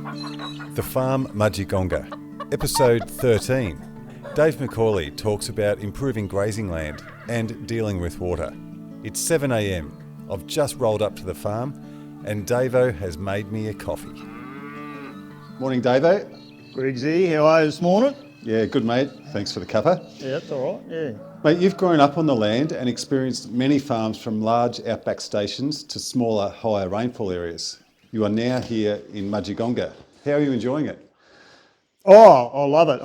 The Farm Mudgegonga, Episode 13. Dave McAuley talks about improving grazing land and dealing with water. It's 7 a.m. I've just rolled up to the farm and Davo has made me a coffee. Morning, Davo. Griggsy, how are you this morning? Yeah, good mate. Thanks for the cuppa. Yeah, that's all right, yeah. Mate, you've grown up on the land and experienced many farms from large outback stations to smaller, higher rainfall areas. You are now here in Mudgegonga. How are you enjoying it? Oh, I love it.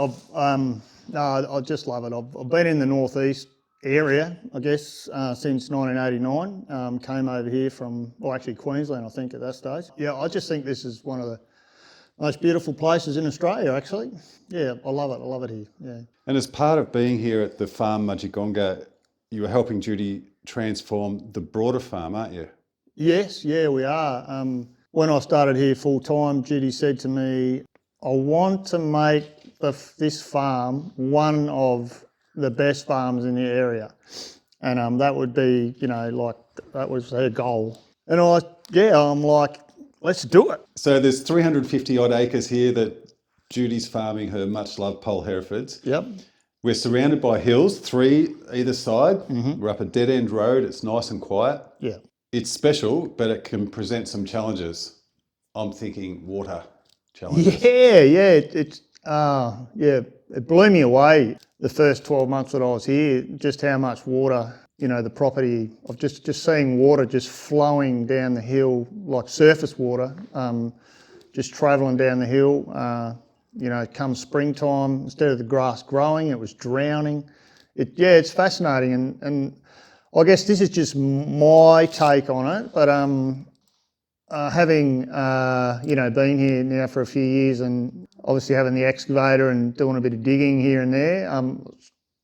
I just love it. I've been in the northeast area, I guess, since 1989. Came over here from, actually Queensland, I think, at that stage. Yeah, I just think this is one of the most beautiful places in Australia, actually. Yeah, I love it. I love it here, yeah. And as part of being here at the Farm Mudgegonga, you are helping Judy transform the broader farm, aren't you? Yes, yeah, we are. When I started here full time, Judy said to me, I want to make this farm one of the best farms in the area. And that would be, that was her goal. And I'm like, let's do it. So there's 350 odd acres here that Judy's farming her much loved Pole Herefords. Yep. We're surrounded by hills, 3 either side. Mm-hmm. We're up a dead end road. It's nice and quiet. Yeah. It's special, but it can present some challenges. I'm thinking water challenges. It blew me away the first 12 months that I was here, just how much water, the property of just seeing water just flowing down the hill, like surface water, just travelling down the hill. Come springtime, instead of the grass growing, it was drowning. It's fascinating, and I guess this is just my take on it, but having been here now for a few years and obviously having the excavator and doing a bit of digging here and there,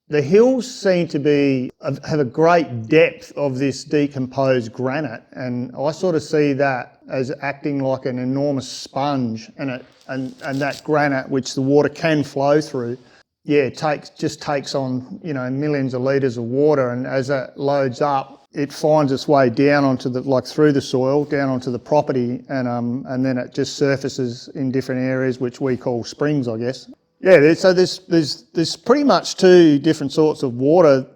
the hills seem to have a great depth of this decomposed granite, and I sort of see that as acting like an enormous sponge, and that granite, which the water can flow through, takes on millions of litres of water, and as that loads up, it finds its way down onto through the soil, down onto the property, and then it just surfaces in different areas, which we call springs, I guess. Yeah, so there's pretty much 2 different sorts of water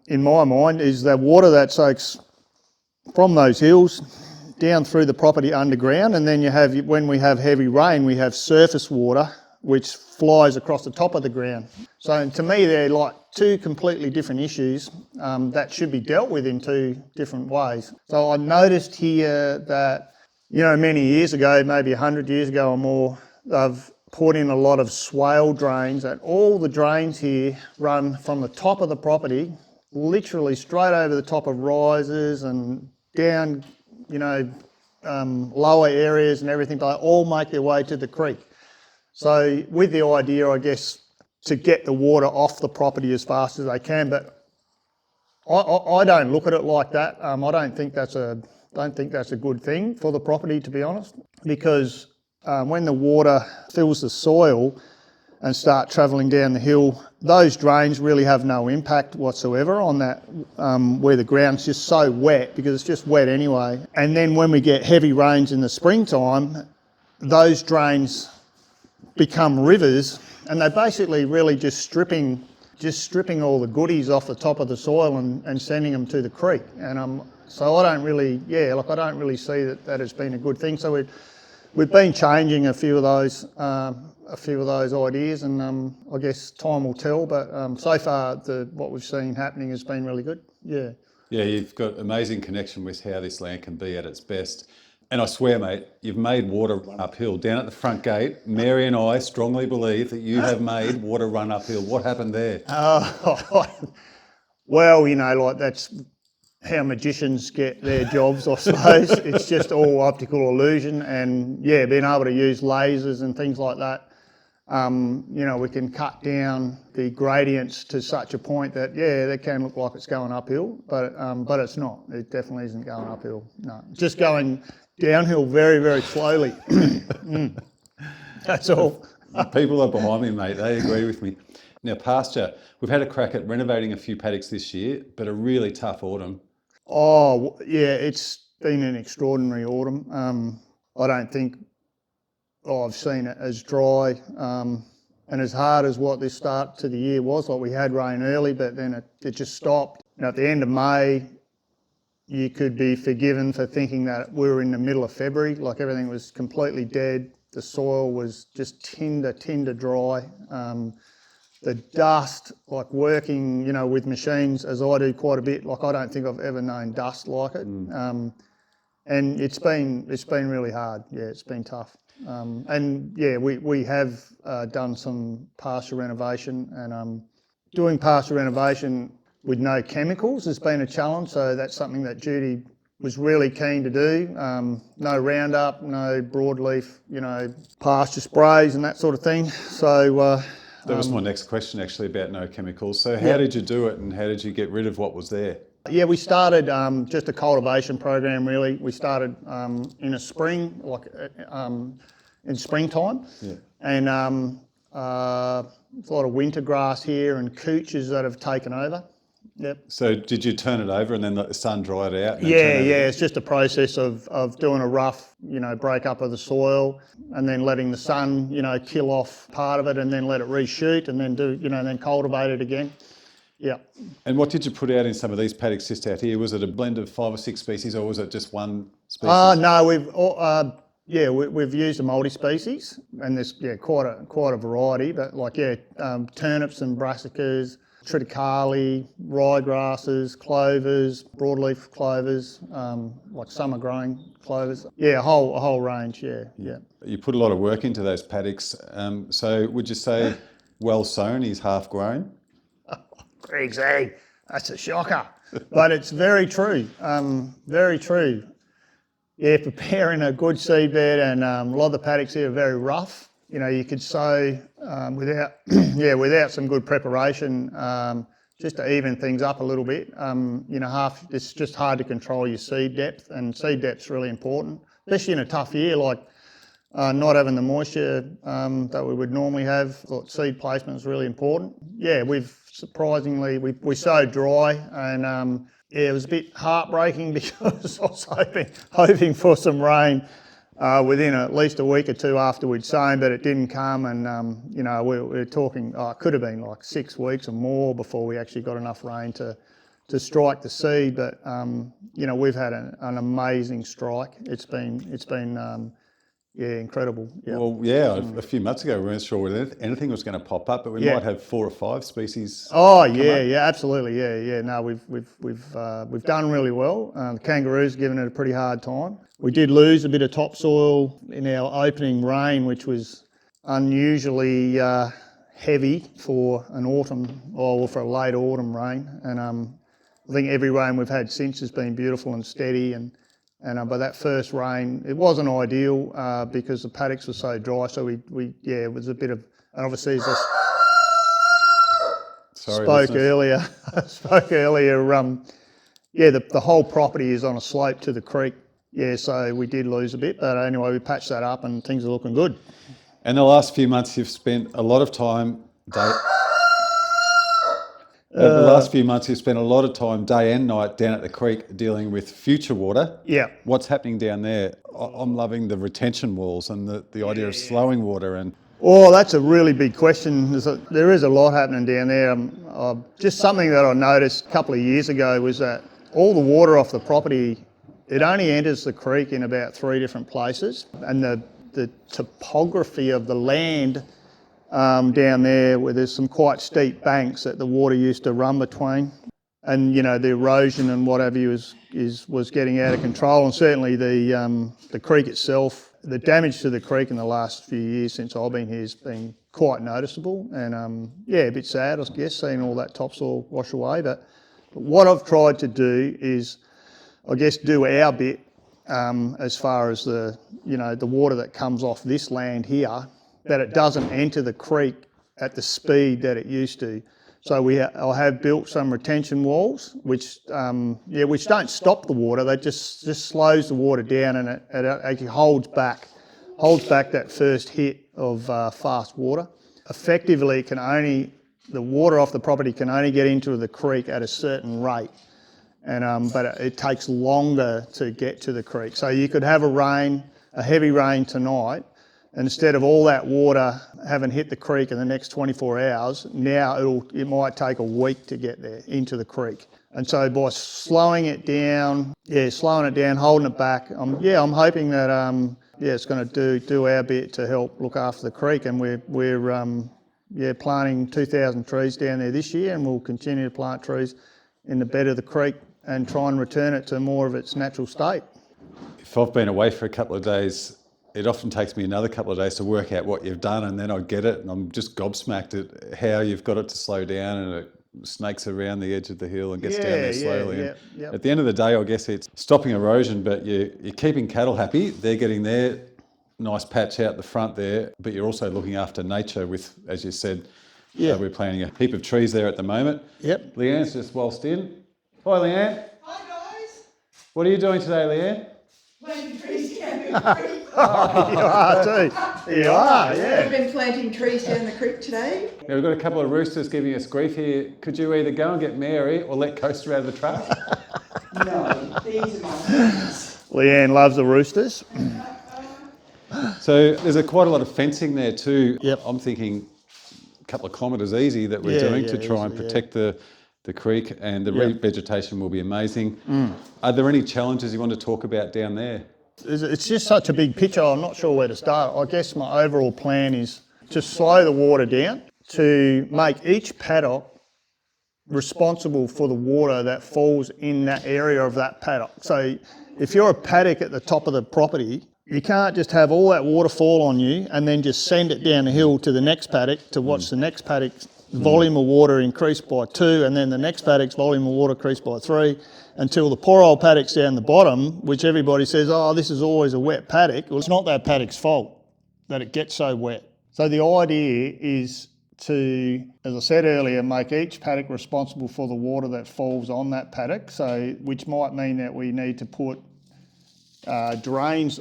in my mind. Is the water that soaks from those hills down through the property underground, and then when we have heavy rain, we have surface water which flies across the top of the ground. So to me, they're like 2 completely different issues that should be dealt with in 2 different ways. So I noticed here that, many years ago, maybe 100 years ago or more, they've put in a lot of swale drains, and all the drains here run from the top of the property, literally straight over the top of rises and down, lower areas and everything, but they all make their way to the creek. So with the idea, I guess, to get the water off the property as fast as they can, but I don't look at it like that. I don't think that's a good thing for the property, to be honest, because when the water fills the soil and start travelling down the hill, those drains really have no impact whatsoever on that, where the ground's just so wet, because it's just wet anyway. And then when we get heavy rains in the springtime, those drains become rivers, and they're basically really just stripping all the goodies off the top of the soil and sending them to the creek. And so I don't really see that it's been a good thing. So we've been changing a few of those ideas, and I guess time will tell. But so far, what we've seen happening has been really good. Yeah. Yeah, you've got amazing connection with how this land can be at its best. And I swear, mate, you've made water run uphill. Down at the front gate, Mary and I strongly believe that you have made water run uphill. What happened there? Well, that's how magicians get their jobs, I suppose. It's just all optical illusion, and being able to use lasers and things like that. We can cut down the gradients to such a point that, they can look like it's going uphill, but it's not. It definitely isn't going uphill. No, it's just going downhill very, very slowly. That's all. People are behind me, mate. They agree with me. Now, pasture, we've had a crack at renovating a few paddocks this year, but a really tough autumn. Oh, yeah, it's been an extraordinary autumn. I don't think I've seen it as dry and as hard as what this start to the year was. Like we had rain early, but then it just stopped. At the end of May, you could be forgiven for thinking that we were in the middle of February, like everything was completely dead. The soil was just tinder dry. The dust, like working, with machines, as I do quite a bit, like I don't think I've ever known dust like it. And it's been really hard. Yeah, it's been tough. We have done some pasture renovation, and doing pasture renovation with no chemicals has been a challenge. So that's something that Judy was really keen to do. No Roundup, no broadleaf, pasture sprays and that sort of thing. So that was my next question actually, about no chemicals. So how did you do it, and how did you get rid of what was there? Yeah, we started just a cultivation program really. We started in a spring, like in springtime. Yeah. And a lot of winter grass here and cooches that have taken over. Yep. So did you turn it over and then let the sun dry it out? Yeah, it's just a process of doing a rough, break up of the soil and then letting the sun, kill off part of it and then let it reshoot and then then cultivate it again. Yeah. And what did you put out in some of these paddocks just out here? Was it a blend of 5 or 6 species, or was it just one species? No, we've used a multi-species, and there's quite a variety. But turnips and brassicas, triticale, ryegrasses, clovers, broadleaf clovers, like summer growing clovers. Yeah, a whole range. Yeah. You put a lot of work into those paddocks. So would you say well sown is half grown? Greg's egg, that's a shocker. But it's very true, very true. Yeah, preparing a good seed bed, and a lot of the paddocks here are very rough. You could sow without some good preparation, just to even things up a little bit. It's just hard to control your seed depth, and seed depth's really important, especially in a tough year like not having the moisture that we would normally have. Seed placement is really important. Yeah, surprisingly, we sowed dry, and it was a bit heartbreaking because I was hoping for some rain within at least a week or two after we'd sown, but it didn't come, and we were talking, it could have been like 6 weeks or more before we actually got enough rain to strike the seed. But we've had an amazing strike. It's been incredible. Yeah. Well, a few months ago we weren't sure whether anything was going to pop up, but we might have 4 or 5 species. Oh yeah, absolutely, yeah. No, we've done really well. The kangaroo's given it a pretty hard time. We did lose a bit of topsoil in our opening rain, which was unusually heavy for an autumn or for a late autumn rain. And I think every rain we've had since has been beautiful and steady. And by that first rain, it wasn't ideal because the paddocks were so dry. So it was a bit of, and obviously as I spoke earlier, the whole property is on a slope to the creek. Yeah, so we did lose a bit, but anyway, we patched that up and things are looking good. And the last few months you've spent a lot of time a lot of time day and night down at the creek dealing with future water. Yeah. What's happening down there? I'm loving the retention walls and the idea of slowing water. And oh, that's a really big question. There is a lot happening down there. Just something that I noticed a couple of years ago was that all the water off the property, it only enters the creek in about 3 different places, and the topography of the land down there, where there's some quite steep banks that the water used to run between, and the erosion and what have you was getting out of control. And certainly the creek itself, the damage to the creek in the last few years since I've been here has been quite noticeable, and a bit sad, I guess, seeing all that topsoil wash away. But what I've tried to do is, I guess, do our bit as far as the water that comes off this land here, that it doesn't enter the creek at the speed that it used to. So I have built some retention walls, which don't stop the water. They just slows the water down, and it actually holds back that first hit of fast water. Effectively, the water off the property can only get into the creek at a certain rate, and but it takes longer to get to the creek. So you could have a heavy rain tonight, And instead of all that water having hit the creek in the next 24 hours, now it might take a week to get there into the creek. And so by slowing it down, holding it back, I'm hoping that it's going to do our bit to help look after the creek. And we're planting 2,000 trees down there this year, and we'll continue to plant trees in the bed of the creek and try and return it to more of its natural state. If I've been away for a couple of days, it often takes me another couple of days to work out what you've done, and then I get it, and I'm just gobsmacked at how you've got it to slow down, and it snakes around the edge of the hill and gets down there slowly. At the end of the day, I guess it's stopping erosion, but you're keeping cattle happy. They're getting their nice patch out the front there, but you're also looking after nature with, as you said, we're planting a heap of trees there at the moment. Yep. Leanne's just waltzed in. Hi, Leanne. Hi guys. What are you doing today, Leanne? Planting trees down the creek. You are too. You are, yeah. We've been planting trees down the creek today. Yeah, we've got a couple of roosters giving us grief here. Could you either go and get Mary or let Coaster out of the truck? No, these are my friends. Leanne loves the roosters. So there's quite a lot of fencing there too. Yep. I'm thinking a couple of kilometres easy that we're doing to try and protect the creek, and the revegetation will be amazing. Are there any challenges you want to talk about down there? It's just such a big picture, I'm not sure where to start. I guess my overall plan is to slow the water down, to make each paddock responsible for the water that falls in that area of that paddock. So if you're a paddock at the top of the property, you can't just have all that water fall on you and then just send it down the hill to the next paddock to watch the next paddock's volume of water increase by 2, and then the next paddock's volume of water increase by 3, until the poor old paddocks down the bottom, which everybody says, oh, this is always a wet paddock. Well, it's not that paddock's fault that it gets so wet. So the idea is to, as I said earlier, make each paddock responsible for the water that falls on that paddock, so which might mean that we need to put drains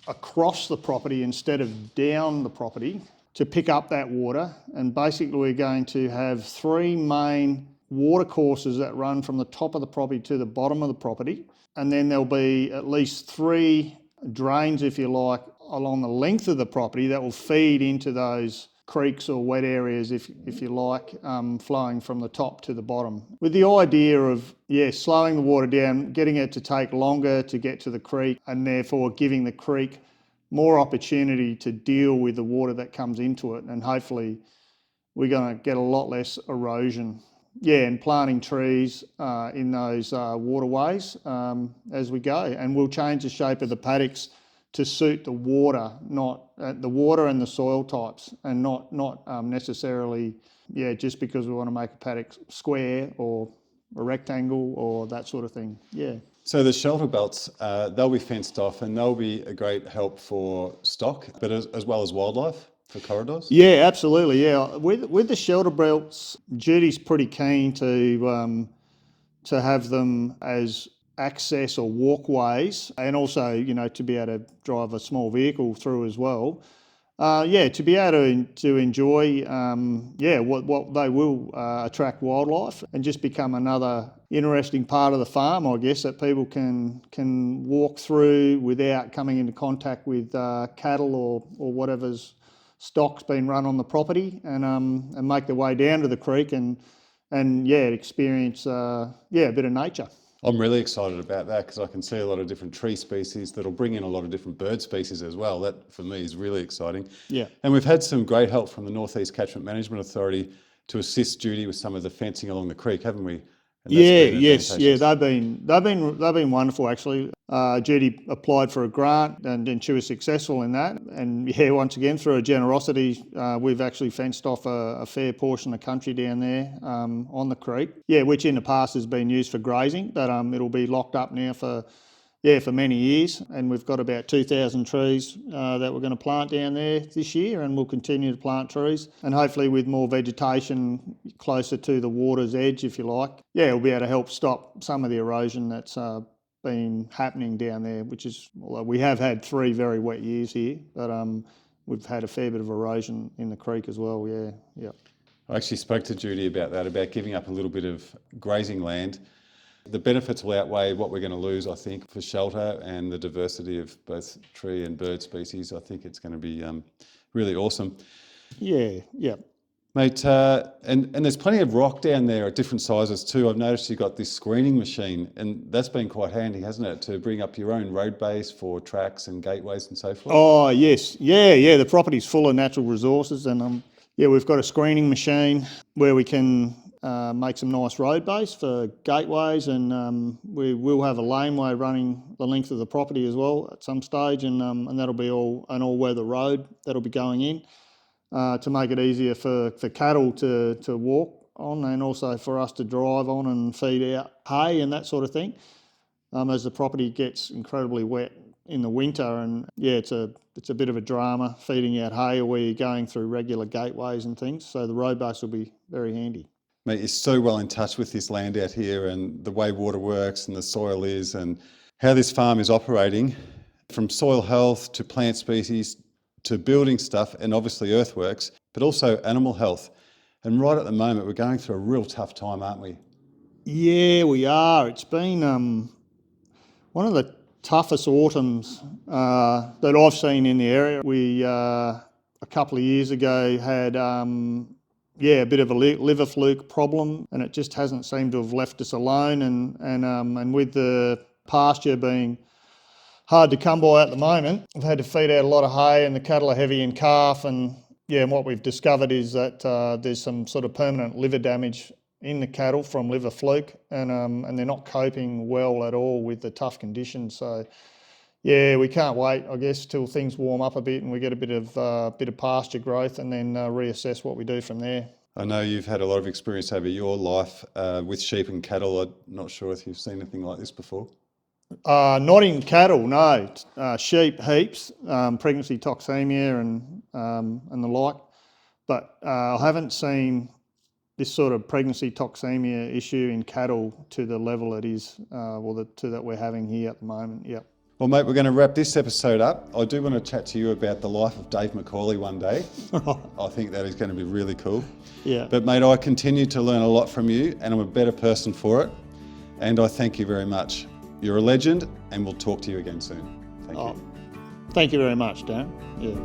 across the property instead of down the property to pick up that water. And basically we're going to have 3 main water courses that run from the top of the property to the bottom of the property, and then there'll be at least 3 drains, if you like, along the length of the property that will feed into those creeks or wet areas, if you like, flowing from the top to the bottom, with the idea of slowing the water down, getting it to take longer to get to the creek, and therefore giving the creek more opportunity to deal with the water that comes into it, and hopefully we're going to get a lot less erosion. And planting trees in those waterways as we go, and we'll change the shape of the paddocks to suit the water, not the water and the soil types, and not necessarily just because we want to make a paddock square or a rectangle or that sort of thing. So the shelter belts, they'll be fenced off, and they'll be a great help for stock, but as well as wildlife for corridors? Yeah, absolutely. Yeah, with the shelter belts, Judy's pretty keen to have them as access or walkways, and also to be able to drive a small vehicle through as well. To be able to enjoy what they will attract wildlife and just become another interesting part of the farm, I guess, that people can walk through without coming into contact with cattle or whatever's stock's been run on the property, and make their way down to the creek and experience a bit of nature. I'm really excited about that because I can see a lot of different tree species that'll bring in a lot of different bird species as well. That for me is really exciting. Yeah. And we've had some great help from the North East Catchment Management Authority to assist Judy with some of the fencing along the creek, haven't we? They've been wonderful actually. Judy applied for a grant and she was successful in that. And once again, through her generosity, we've actually fenced off a fair portion of country down there on the creek. Which in the past has been used for grazing, but it'll be locked up now for many years. And we've got about 2,000 trees that we're going to plant down there this year, and we'll continue to plant trees. And hopefully with more vegetation closer to the water's edge, if you like, we'll be able to help stop some of the erosion that's been happening down there, which is, although we have had 3 very wet years here, but we've had a fair bit of erosion in the creek as well, I actually spoke to Judy about that, about giving up a little bit of grazing land The benefits will outweigh what we're going to lose, I think, for shelter and the diversity of both tree and bird species. I think it's going to be really awesome. Yeah, yeah. Mate, and there's plenty of rock down there at different sizes too. I've noticed you've got this screening machine, and that's been quite handy, hasn't it, to bring up your own road base for tracks and gateways and so forth? Oh, yes. Yeah. The property's full of natural resources, and we've got a screening machine where we can make some nice road base for gateways, and we will have a laneway running the length of the property as well at some stage, and that'll be an all-weather road that'll be going in. To make it easier for cattle to walk on, and also for us to drive on and feed out hay and that sort of thing, as the property gets incredibly wet in the winter. And it's a bit of a drama feeding out hay or where you're going through regular gateways and things, so the road base will be very handy. Mate, you're so well in touch with this land out here and the way water works and the soil is and how this farm is operating, from soil health to plant species to building stuff and obviously earthworks, but also animal health. And right at the moment, we're going through a real tough time, aren't we? Yeah, we are. It's been one of the toughest autumns that I've seen in the area. We, a couple of years ago, had a bit of a liver fluke problem, and it just hasn't seemed to have left us alone. And with the pasture being hard to come by at the moment, we've had to feed out a lot of hay, and the cattle are heavy in calf. And what we've discovered is that there's some sort of permanent liver damage in the cattle from liver fluke, and they're not coping well at all with the tough conditions. So we can't wait, I guess, till things warm up a bit and we get a bit of pasture growth, and then reassess what we do from there. I know you've had a lot of experience over your life with sheep and cattle. I'm not sure if you've seen anything like this before. Not in cattle, no. Sheep heaps, pregnancy toxemia and the like, but I haven't seen this sort of pregnancy toxemia issue in cattle to the level it is, that we're having here at the moment. Yep. Well, mate, we're going to wrap this episode up. I do want to chat to you about the life of Dave McAuley one day. I think that is going to be really cool. Yeah. But mate, I continue to learn a lot from you, and I'm a better person for it. And I thank you very much. You're a legend, and we'll talk to you again soon. Thank you. Thank you very much, Dan. Yeah.